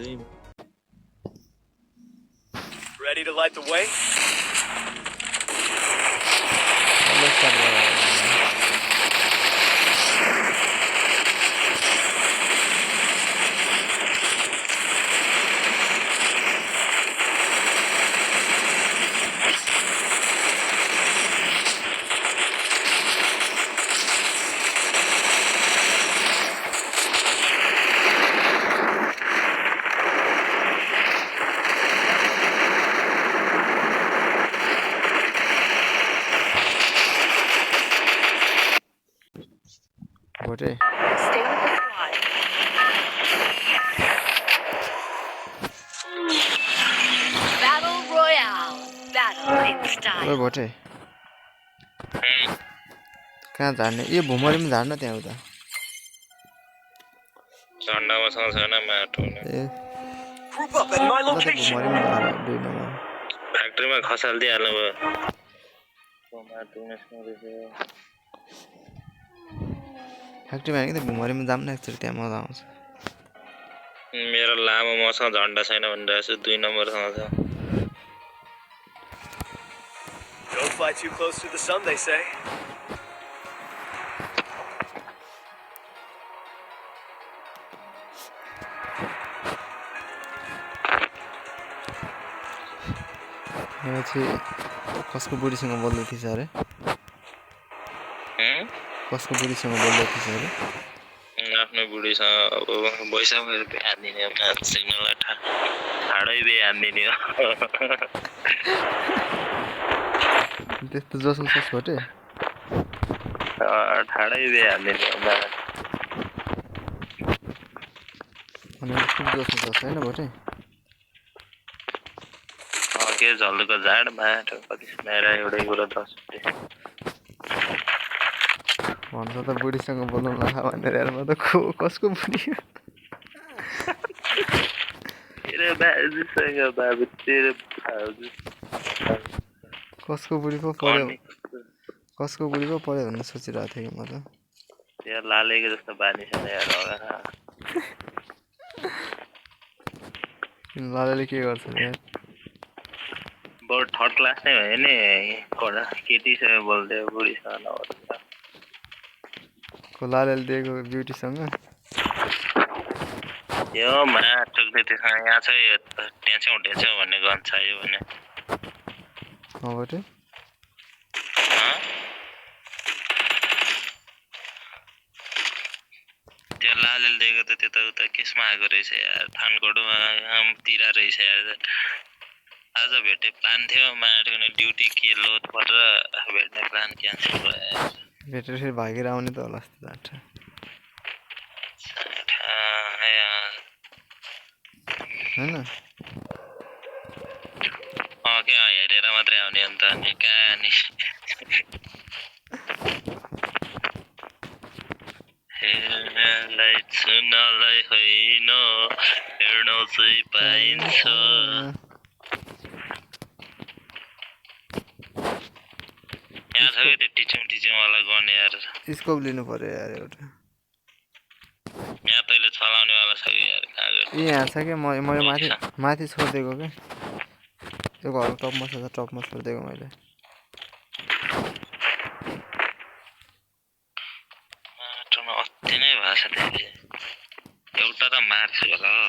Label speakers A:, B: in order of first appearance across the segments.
A: Ready to light the way?
B: Bote.
C: Stay with the squad. Battle Royale. Battle in
B: ओए
C: style.
B: भोटे कहाँ झार्ने यो भुमरीमा झार्न त्यहाँ उता
D: झन्डामा सँग छैन माटो
B: ए
A: Group up at my
B: ल त
A: location.
B: भुमरीमा झार 2 नम्बर
D: फ्याक्ट्रीमा खसाल्दिहाल्नु भयो माटो नसक्दैछ
B: फ्याक्ट्रीमा हैन कि त भुमरीमा जाम न एकचोटि त्यहाँ मजा आउँछ
D: मेरो लामो मसँग झन्डा छैन भनिरहेको छु 2 नम्बरसँग छ
A: Don't fly too close to the sun, they say.
B: यहाँ चाहिँ कसको बुढीसँग बोल्दै थिएछ अरे कसको बुढीसँग बोल्दै थिएछ अरे
D: आफ्नो बुढीसँग अब पैसा मेरो बिहा दिने मान्छेलाई ठाडै बिहा दिने
B: त्यस्तो जसो छ छोटे
D: ठाडै बिहा दिने
B: अनि खुब जसो छ हैन भोटे
D: के झल्को झाड माटो कति सुनाएर एउटै कुरो त
B: भन्छ त बुढीसँग बोल्नु नखा भनेर यार म त कसको बुढी
D: तेरो बाजुसँग बाबु तेरो भाउजू
B: कसको बुढी पो पर्यो कसको बुढी पो पर्यो भन्ने सोचिरहेको थिएँ कि म त
D: त्यो लालेको जस्तो बानी छ यार
B: लालाले के गर्छ यार
D: बरु थर्ड क्लास नै भयो नि केटीसँग बोल्दै बुढीसँग नबोल्दा
B: को लालाले दिएको ब्युटीसँग
D: यो माटोले त्यसमा यहाँ छ यो ढेछौँ भन्ने गन चाहियो भने
B: भोटे
D: त्यो लालेले दिएको त त्यो त उता केसमा आएको रहेछ यार थानकोटमा तिरा रहेछ यार आज भेटे प्लान थियो माटोको ड्युटी के लोड परेर भेट्ने प्लान क्यान्सल भयो
B: भेटेर फेरि भागेर आउने त होला जस्तो लाग्छ हैन
D: के हेरेर मात्रै आउने अन्त अनि कहाँ नि हेर्नलाई सुन्नलाई होइन हेर्न चाहिँ पाइन्छ यहाँ छ कि त्यो टिचौँ वाला गर्ने यार
B: स्कोप लिनु पर्यो यार एउटा
D: यहाँ तैँले चलाउने वाला छ कि यार कहाँ गयो
B: यहाँ छ कि मैले माथि छोडिदिएको के त्यो घरको टपमा छ टपमा छोडिदिएको मैले
D: माटोमा अति नै भएको छ त्यसले एउटा त मार्छु होला हो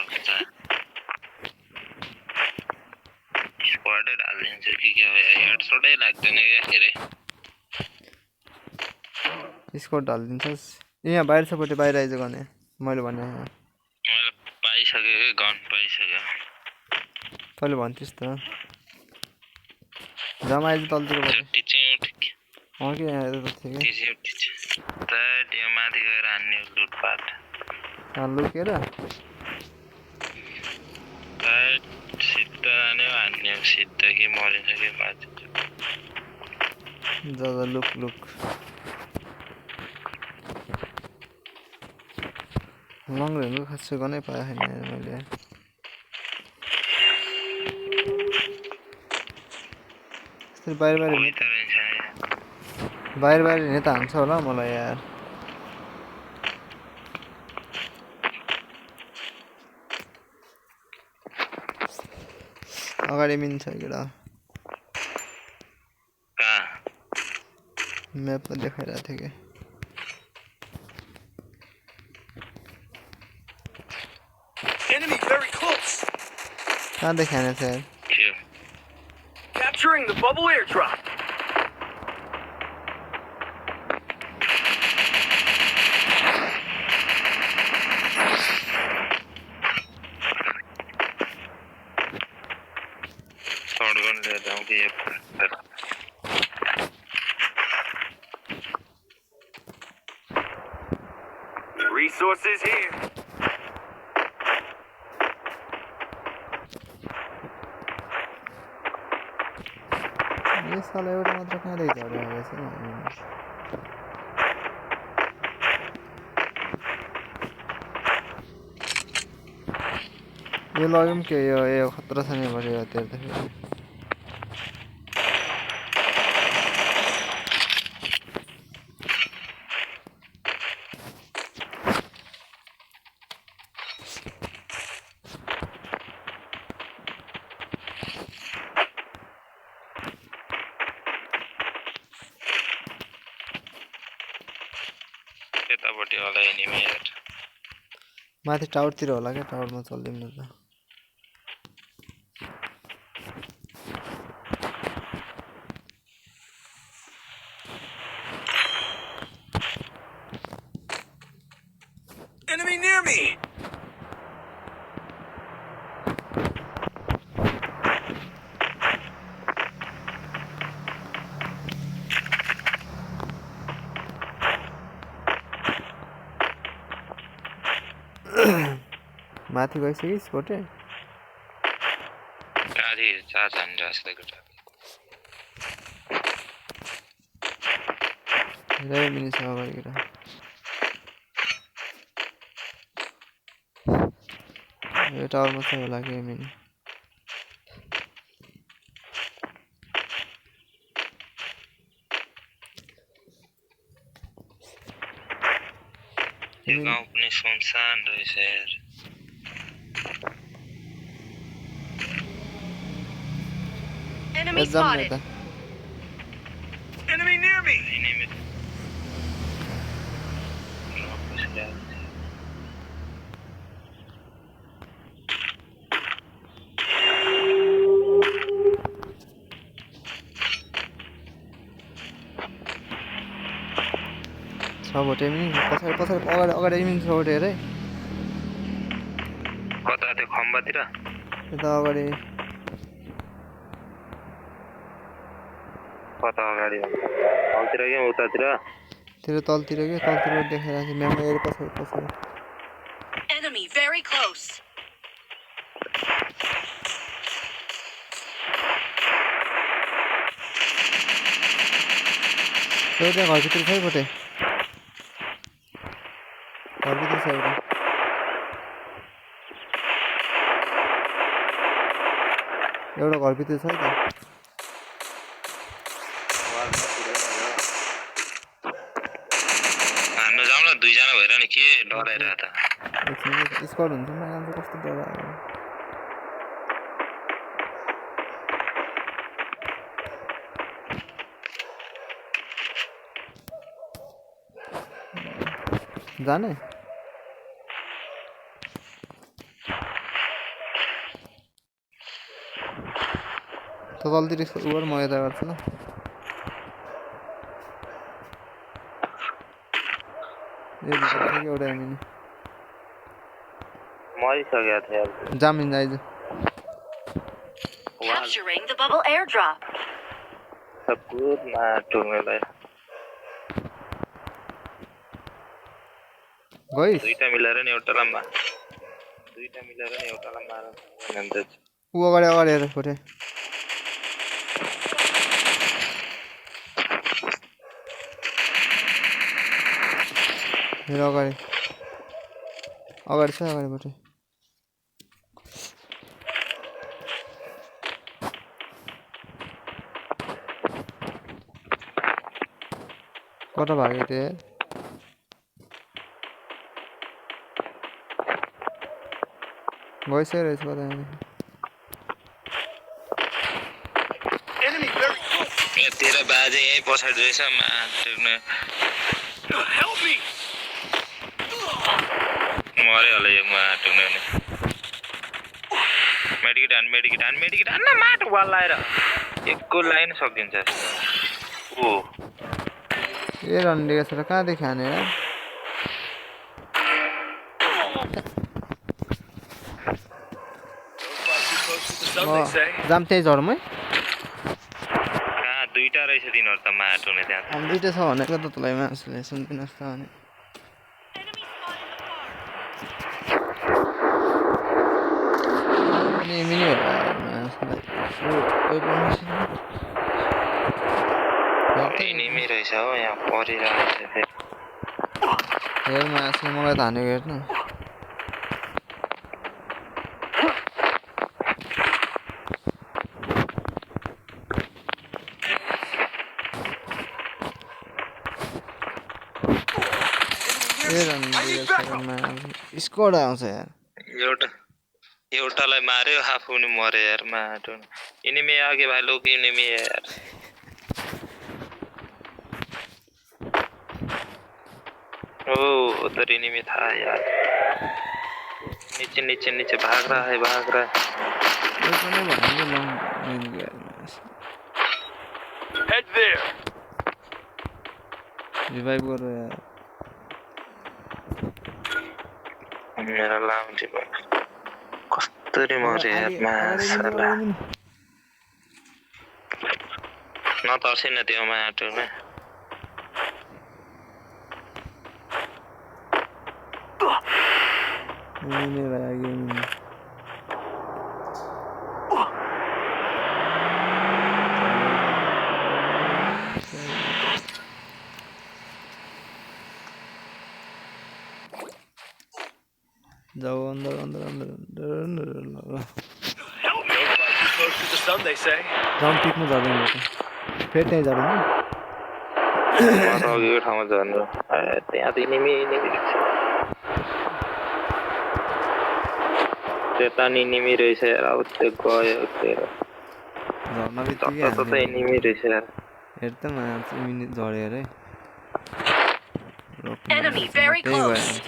D: स्क्वाडै हालिदिन्छु कि के हो हेडसटै लाग्दैन क्या अरे
B: स्कोप हालिदिन्छस् यहाँ बाहिर सपट्टि बाहिर आइज गर्ने मैले भने
D: मैले पाइसकेँ कि गन पाइसक्यो
B: तैँले भन्थिस् त जम्मा आइज तलतिर कि यहाँ आएर थियो कि
D: त्यो माथि गएर हान्ने लुटपाट
B: लुकेर
D: सिद्ध जाने हान्ने सिद्ध कि मरिन्छ कि माथि
B: लुक लङ रेन्जको खासै गर्नै पाएको छैन मैले बाहिर हिँड्ने त हान्छ होला मलाई यार अगाडि मिन छ केटा
D: कहाँ
B: म्यापमा देखाइरहेको थियो कि
A: Enemy very close.
B: कहाँ देखाएन छ यार
D: थियो
A: Capturing the bubble airdrop.
D: Shotgun ले जाऊं कि ये
A: Resources here.
B: ये साला एउटा मात्र कहाँ रहेछ अरे रहेछ यो लग्यौँ के यो खतरा छ नि भयो हेर्दाखेरि
D: यतापट्टि होला एनिमी यार
B: माथि टावरतिर होला क्या टावरमा चल्दिउँ न त
A: Enemy near me.
B: माथि गइसक्यो स्पोटे
D: आधी चार जान जस्तो केटा
B: धेरै मिनिट छ अगाडि केटा यो टावरमा चाहिँ होला कि मिनि
D: यो गाउँ पनि सुनसान रहेछ यार
C: Enemy
B: जाम
C: spotted.
B: यता
A: Enemy near me.
D: एनिमी
B: छ भोटे मिनि पछाडि पछाडि अगाडि अगाडि मिनि छ भोटे हेर है
D: कता त्यो खम्बातिर
B: यता अगाडि
D: कता अगाडि तलतिर कि उतातिर
B: तेरो तलतिर के तलतिर देखाइरहेको छ म्यापमा हेर पछाडि पछाडि
C: Enemy very close.
B: एउटा घरभित्र छ है भोटे घरभित्र छ एउटा एउटा घरभित्र छ है त
D: हान्न जाउँ न दुईजना भएर नि के डराइरहेको त
B: एकछिन स्क्वाड हुन्छ नि आउँछ कस्तो डर जाने त तलतिर उबर म यता गर्छु ल यो भित्र छ कि एउटा मिनि
D: मरिसकेको थियो यार
B: जामिन आइज
C: Capturing the bubble airdrop.
D: सबकुदमा टुङ्गेलाई
B: गइस
D: दुईटा मिलाएर नि एउटालाई मार अन्त
B: ऊ अगाडि अगाडि हेर भोटे हेर अगाडि अगाडि छ अगाडि भोटे कता भाग्यो त्यो गइसकेको रहेछ कता
D: मेरो बाजे यही पछाडि रहेछ
A: Help me!
D: मरे होला यो माटुने मेडिकेट हान्न माटो वालाएर एकको लाइन सकिन्छ ओ
B: ये रन्डी का कहाँ दिखाने यार
A: Some they say.
B: जामते झर्मै
D: कहाँ दुईटा रहेछ तिनीहरू त माटुने त्यहाँ
B: हम दुईटा छ भनेको त तँलाई मान्छेले सुन्दिनस् त भने अनि मिनी होला मान्छेलाई कोही पनि
D: एनिमी रहेछ हो यहाँ परिरहेको छ फेरि
B: हेर मान्छे मलाई धानेको हेर्न स्कोड आउँछ यार
D: एउटालाई मार्यो आफू पनि मर्यो यार माटो एनिमी आगे भाइ लोग एनिमी यार ओ उधर एनिमी था यार नीचे भाग रहा है
A: Head there.
B: रिवाइव करो यार
D: मेरा लाउन्टी कस्तरी मर्यो यार मासला नतर्सिन त्यो माटोमा
B: जाओ अंदर
A: Help me! Don't fly too close to the sun, they say.
B: जाम पिक में जा रहे हैं फिर नहीं जा रहे हैं
D: यो ठाउँमा झर्नु त्यहाँ त एनिमी त्यता नि एनिमी रहेछ यार अब त्यो गयो तेरो
B: झर्ना बित्तिकै
D: त एनिमी रहेछ यार
B: हेर्दा मान्छे मिनिट झर्यो अरे
C: Enemy very close.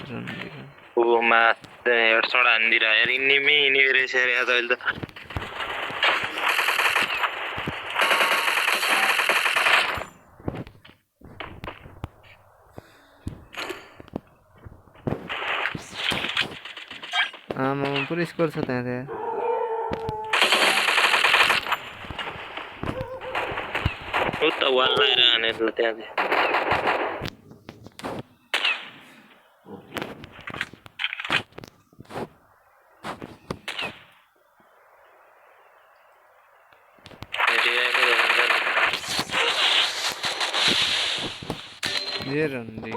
D: ओ मा हेडसट हान्दिरा यार एनिमी रहेछ यार यहाँ त अहिले त
B: आमा पुरै स्कोर छ त्यहाँ त्यहाँ
D: उता वाल लाएर हाने त त्यहाँ
B: ये रन्डी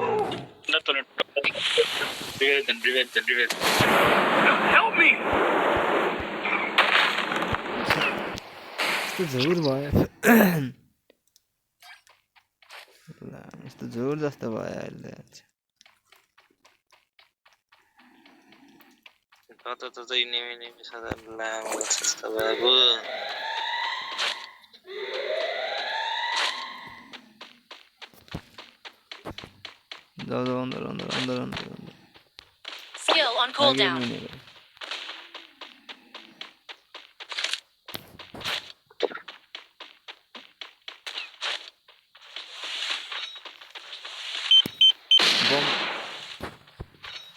A: Help me!
B: यस्तो झोर भयो ल यस्तो झोर जस्तो भयो अहिले
D: त एनिमी सदा लामो जस्तो बाबु
B: जाओ जाओ अंदर
C: Skill on cooldown.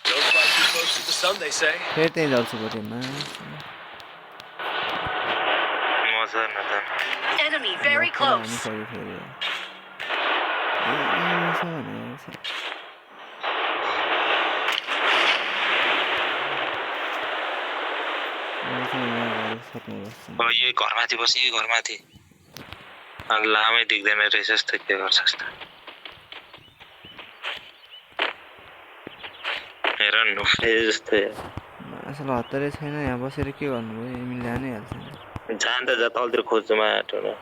A: Don't fly too close to the sun, they say.
B: फिर त्यही झर्छु बटेमा
D: मजा न त
C: Enemy very close. यो घरमाथि बसी घरमाथि लामै देख्दैन रहेछ जस्तो के गर्छ जस्तो हेर न जस्तो
B: असल हतारै छैन यहाँ बसेर के गर्नुभयो एमिल जानै हाल्छ
D: जान्दा जा तलतिर खोज्छु माटो न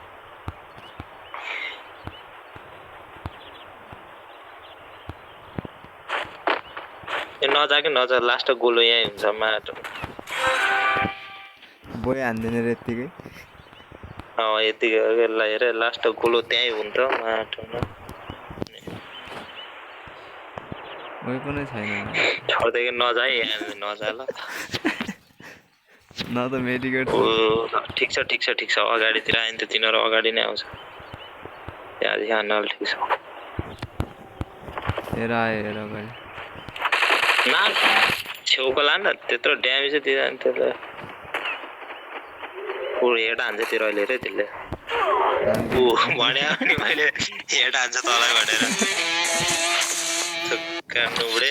D: नजा लास्ट गोलो यहीँ हुन्छ माटो
B: बोय हान्दैन रे यत्तिकै
C: यतिको हेर लास्ट गोलो त्यहीँ हुन्थ्यो माटोमा
B: वेपनै छैन
C: छोड्दै नजाए नजा ल
B: न त मेडिकेट
C: ओ ठिक छ अगाडितिर आयो नि त तिनीहरू अगाडि नै आउँछ त्यहाँदेखि हान्नाले ठिक छ
B: हेर आयो हेर अगाडि
C: ना छेउको लान त्यत्रो ड्यामेज दिँदा नि त्यसले हेड हान्छ तिर अहिले रे त्यसले भन्यो नि मैले हेड हान्छ तँलाई भनेर नुबडे